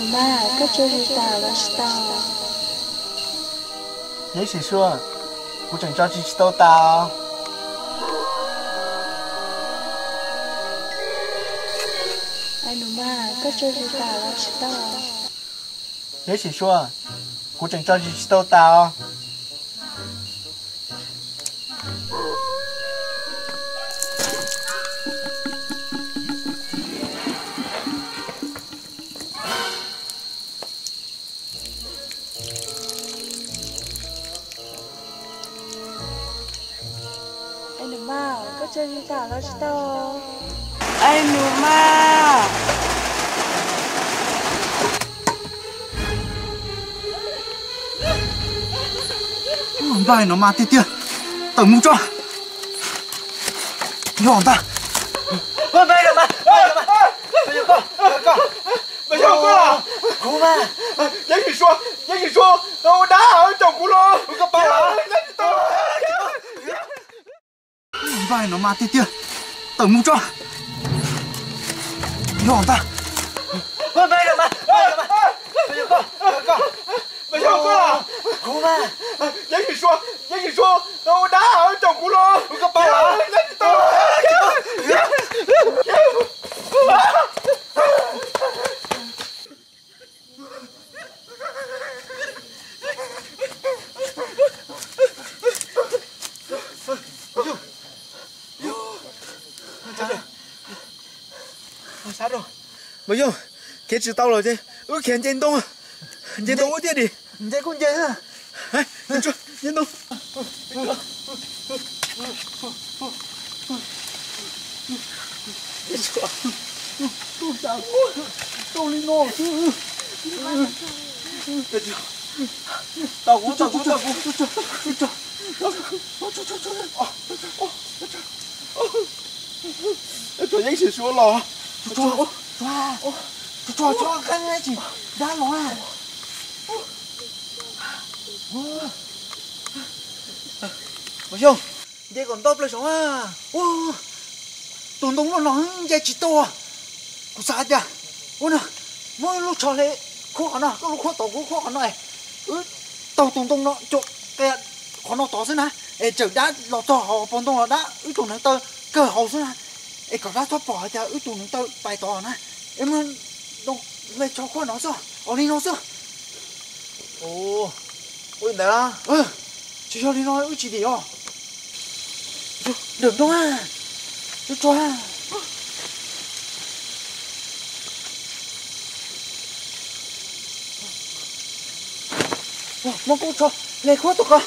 妈，这就是打了知道。也许说，我整招去都打。哎，奴妈，这就是打了知道。也许说，我整招去都打。哎，奴妈，这就是打了知道。哎，奴妈。拜侬妈爹爹，等木桩，你往大，拜什么？不要过，不要过，姑妈，也许说，我哪好找轱辘？我个爸爸，拜侬妈爹爹，等木桩，你往大，拜什么？不要过，不要过，姑妈，也许说，我哪好找轱辘？我个爸爸，啥着？没用，给知道了这，我看见动，见动我爹的，你在公间啊？哎，你说，见动。你说，都啥过？都领我去。这就，大姑，这英雄说了，抓，看那去，打龙啊！不用，你còn top lên xuống à? Wow, tùng tùng nó dễ chỉ to à? Cô sao vậy? Ôi nè, mỗi lúc cho lẽ khó khăn à, có lúc khó tàu cũng khó khăn này. Tàu tùng tùng nó chỗ cái khó nó to thế này, chở đá nó to họ bọn tùng nó đá, tùng nó tơ cơ hậu thế này, có đá to bỏ thì tùng nó tơ bài to này, em nó lấy cho khó nó sao? Ở đây nó sao? 오, 어딘데 라? chỉ cho đi nói chỉ đi à? Được đâu à? Cho à? Mong cô cho lấy khó tục à?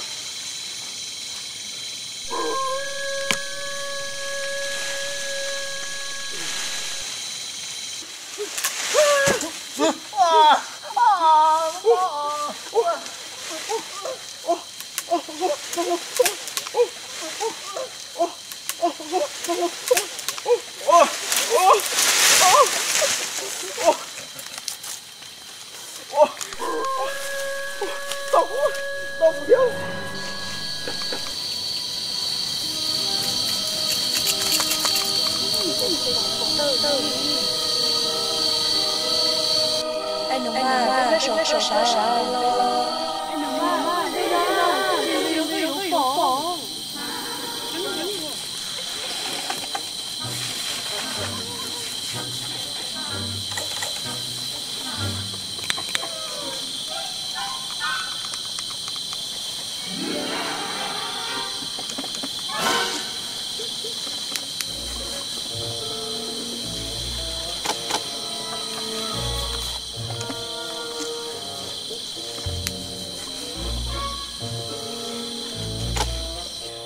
Tao không biết. Anh đúng mà, cái sổ sao?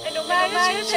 Anh đúng mà, cái sổ sao?